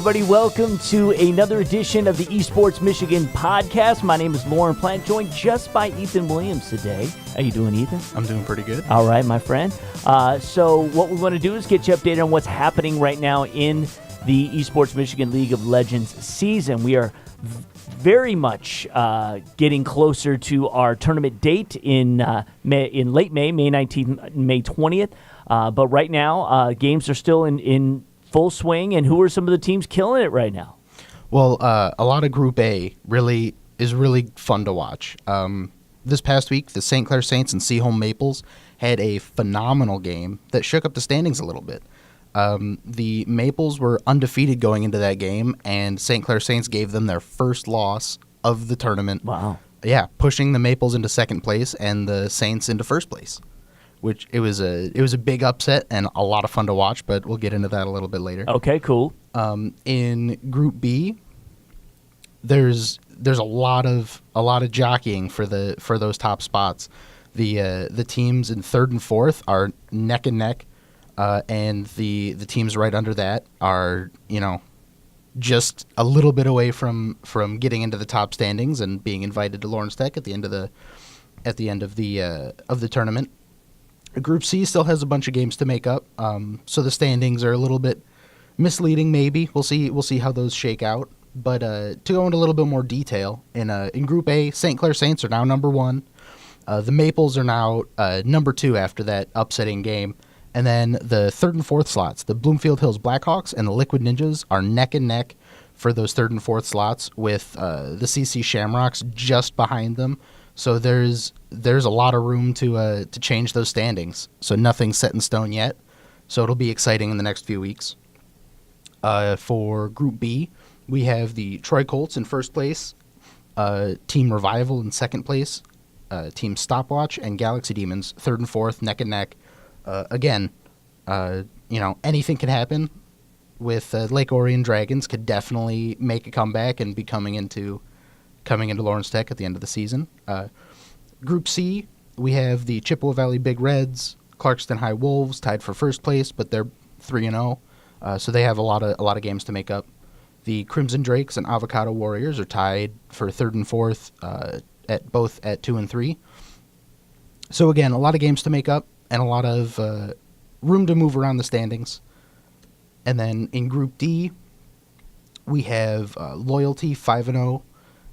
everybody. Welcome to another edition of the eSports Michigan podcast. My name is Lorne Plant, joined just by Ethan Williams today. How you doing, Ethan? I'm doing pretty good. All right, my friend. So what we want to do is get you updated on what's happening right now in the eSports Michigan League of Legends season. We are very much getting closer to our tournament date in late May 19th, May 20th. But right now, games are still in full swing. And who are some of the teams killing it right now? Well, a lot of Group A is really fun to watch. This past week, the Clair Saints and Seaholm Maples had a phenomenal game that shook up the standings a little bit. The Maples were undefeated going into that game, and Clair Saints gave them their first loss of the tournament. Wow. Yeah, pushing the Maples into second place and the Saints into first place. Which it was a big upset and a lot of fun to watch, but we'll get into that a little bit later. Okay, cool. In Group B, there's a lot of jockeying for those top spots. The teams in third and fourth are neck and neck, and the teams right under that are just a little bit away from getting into the top standings and being invited to Lawrence Tech at the end of the tournament. Group C still has a bunch of games to make up, so the standings are a little bit misleading. Maybe we'll see how those shake out. But to go into a little bit more detail, in Group A, Clair Saints are now number 1. The Maples are now number 2 after that upsetting game, and then the third and fourth slots, the Bloomfield Hills Blackhawks and the Liquid Ninjas are neck and neck for those third and fourth slots, with the CC Shamrocks just behind them. So there's a lot of room to change those standings. So nothing's set in stone yet. So it'll be exciting in the next few weeks. For Group B, we have the Troy Colts in first place, Team Revival in second place, Team Stopwatch and Galaxy Demons third and fourth, neck and neck. Again, anything can happen. With Lake Orion Dragons could definitely make a comeback and be coming into Lawrence Tech at the end of the season. Group C, we have the Chippewa Valley Big Reds, Clarkston High Wolves tied for first place, but they're 3-0, so they have a lot of games to make up. The Crimson Drakes and Avocado Warriors are tied for third and fourth, both at 2 and 3. So again, a lot of games to make up and a lot of room to move around the standings. And then in Group D, we have Loyalty 5-0.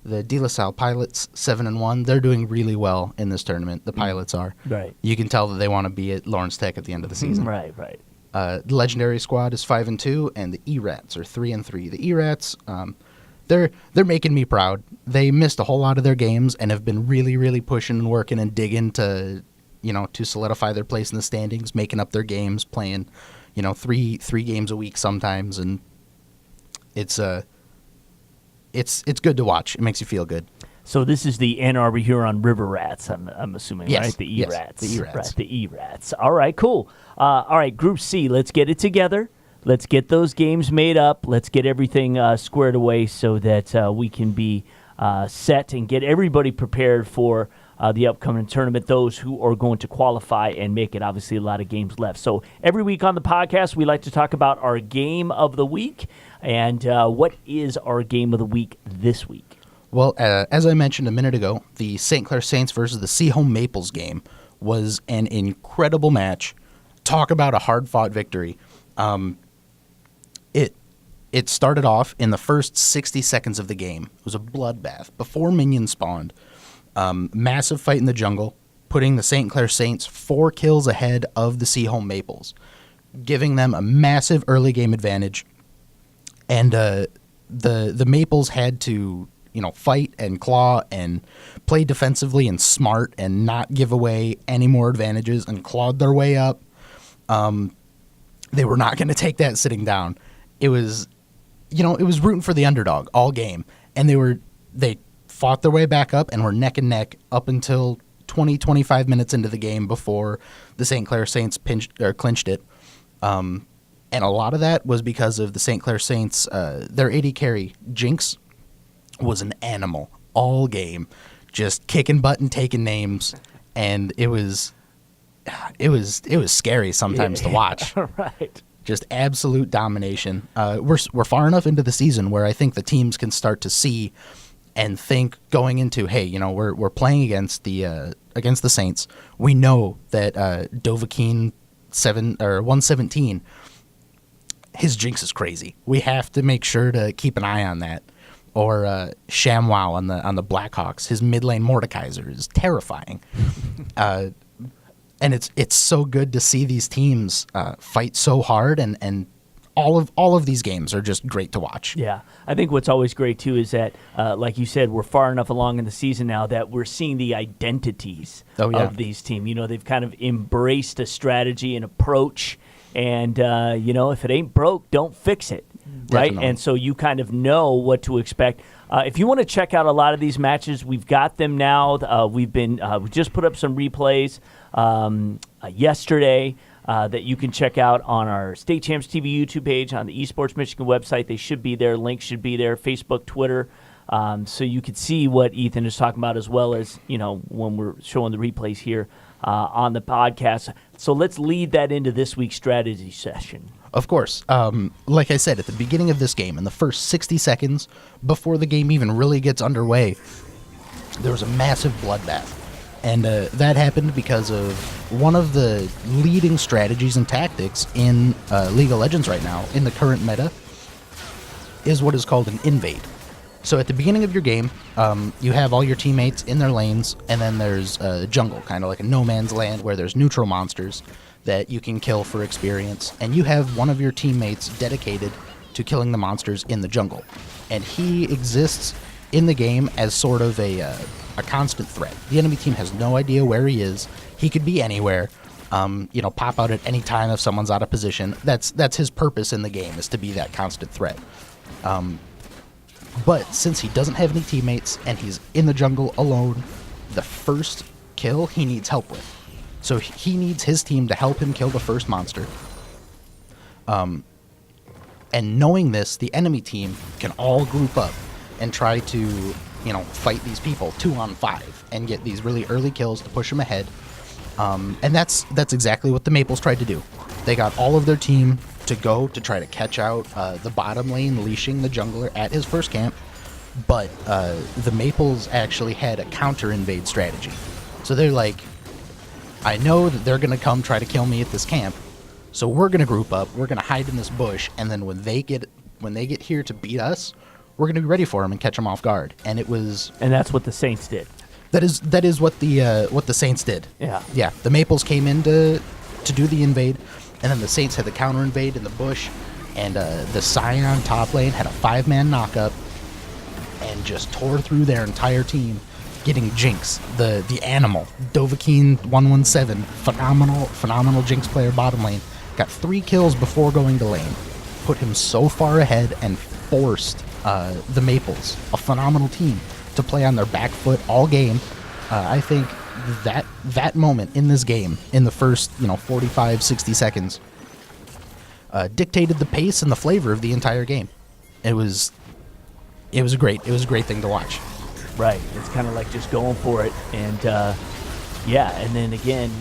The De La Salle Pilots 7-1. They're doing really well in this tournament. The Pilots are. Right. You can tell that they want to be at Lawrence Tech at the end of the season. Right. The Legendary Squad is 5-2, and the E-Rats are 3-3. The E-Rats, they're making me proud. They missed a whole lot of their games and have been really, really pushing and working and digging to solidify their place in the standings, making up their games, playing, three games a week sometimes, and it's good to watch. It makes you feel good. So this is the Ann Arbor Huron River Rats, I'm assuming, yes, right? The E-Rats. Yes, the E-Rats. Right, the E-Rats. All right, cool. All right, Group C, let's get it together. Let's get those games made up. Let's get everything squared away so that we can be set and get everybody prepared for the upcoming tournament, those who are going to qualify and make it. Obviously, a lot of games left. So every week on the podcast, we like to talk about our game of the week. And what is our game of the week this week? Well, as I mentioned a minute ago, the Clair Saints versus the Seaholm Maples game was an incredible match. Talk about a hard-fought victory. It started off in the first 60 seconds of the game. It was a bloodbath. Before minions spawned, massive fight in the jungle, putting the Clair Saints 4 kills ahead of the Seaholm Maples, giving them a massive early game advantage. And the Maples had to, fight and claw and play defensively and smart and not give away any more advantages and clawed their way up. They were not going to take that sitting down. It was rooting for the underdog all game, and they fought their way back up and were neck and neck up until 20-25 minutes into the game before the Clair Saints clinched it. And a lot of that was because of the Clair Saints. Their AD carry, Jinx, was an animal all game, just kicking butt and taking names, and it was scary sometimes to watch. Right. Just absolute domination. We're far enough into the season where I think the teams can start to see and think going into, hey, you know, we're playing against the Saints. We know that Dovahkiin 117, his jinx is crazy. We have to make sure to keep an eye on that. Or ShamWow on the Blackhawks, his mid lane Mordekaiser is terrifying. And it's so good to see these teams fight so hard, and all of these games are just great to watch. Yeah, I think what's always great too is that, like you said, we're far enough along in the season now that we're seeing the identities of these teams. You know, they've kind of embraced a strategy and approach, and you know, if it ain't broke, don't fix it. Right, Definitely. and so you kind of know what to expect. If you want to check out a lot of these matches, we've got them now. We just put up some replays yesterday that you can check out on our State Champs TV YouTube page, on the eSports Michigan website. They should be there. Links should be there. Facebook, Twitter. So you could see what Ethan is talking about, as well as, you know, when we're showing the replays here on the podcast. So let's lead that into this week's strategy session. Of course. Like I said, at the beginning of this game, in the first 60 seconds, before the game even really gets underway, there was a massive bloodbath. And that happened because of one of the leading strategies and tactics in League of Legends right now, in the current meta, is what is called an invade. So at the beginning of your game, you have all your teammates in their lanes, and then there's a jungle, kind of like a no man's land, where there's neutral monsters that you can kill for experience, and you have one of your teammates dedicated to killing the monsters in the jungle. And he exists in the game as sort of a constant threat. The enemy team has no idea where he is. He could be anywhere. You know, pop out at any time if someone's out of position. That's his purpose in the game, is to be that constant threat. But since he doesn't have any teammates and he's in the jungle alone, the first kill he needs help with. So he needs his team to help him kill the first monster. And knowing this, the enemy team can all group up and try to, you know, fight these people 2-on-5 and get these really early kills to push them ahead. And that's exactly what the Maples tried to do. They got all of their team to go to try to catch out the bottom lane, leashing the jungler at his first camp. But the Maples actually had a counter-invade strategy. So they're like, I know that they're going to come try to kill me at this camp, so we're going to group up, we're going to hide in this bush, and then when they get here to beat us, we're going to be ready for them and catch them off guard. And that's what the Saints did. That is what the Saints did. Yeah. Yeah, the Maples came in to do the invade, and then the Saints had the counter invade in the bush, and the Scion top lane had a 5-man knockup and just tore through their entire team, getting Jinx, the animal, Dovahkiin 117, phenomenal Jinx player bottom lane, got 3 kills before going to lane, put him so far ahead and forced the Maples, a phenomenal team, to play on their back foot all game. I think that moment in this game, in the first 45, 60 seconds, dictated the pace and the flavor of the entire game. It was a great thing to watch. Right. It's kind of like just going for it. And, and then again,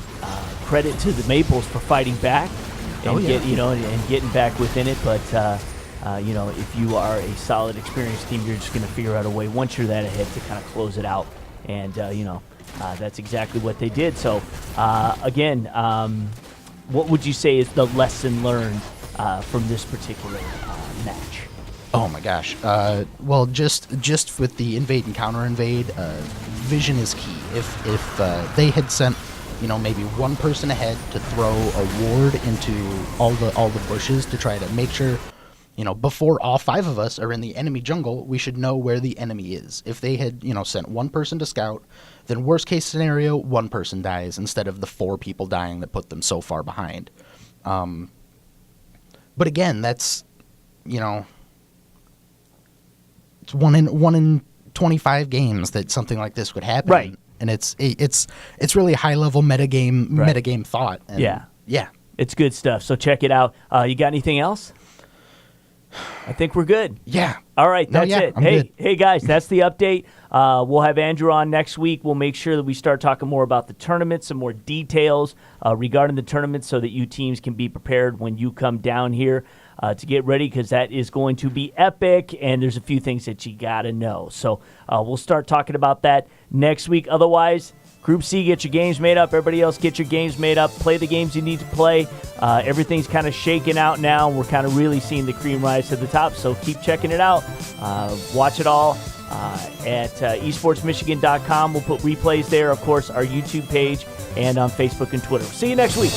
credit to the Maples for fighting back and getting back within it. But, if you are a solid, experienced team, you're just going to figure out a way once you're that ahead to kind of close it out. And, that's exactly what they did. So, what would you say is the lesson learned from this particular match? Oh my gosh. Well, just with the invade and counter invade, vision is key. If they had sent, maybe one person ahead to throw a ward into all the bushes to try to make sure, before all 5 of us are in the enemy jungle, we should know where the enemy is. If they had, sent one person to scout, then worst case scenario, one person dies instead of the 4 people dying that put them so far behind. But again, that's, it's one in 25 games that something like this would happen. Right. And it's really high level metagame thought. And yeah. It's good stuff. So check it out. You got anything else? I think we're good. Yeah. All right, that's it. I'm good. Hey guys, that's the update. We'll have Andrew on next week. We'll make sure that we start talking more about the tournament, some more details regarding the tournament so that you teams can be prepared when you come down here to get ready, because that is going to be epic, and there's a few things that you got to know. So we'll start talking about that next week. Otherwise, Group C, get your games made up. Everybody else, get your games made up. Play the games you need to play. Everything's kind of shaking out now. We're kind of really seeing the cream rise to the top, so keep checking it out. Watch it all at esportsmichigan.com. We'll put replays there, of course, our YouTube page, and on Facebook and Twitter. See you next week.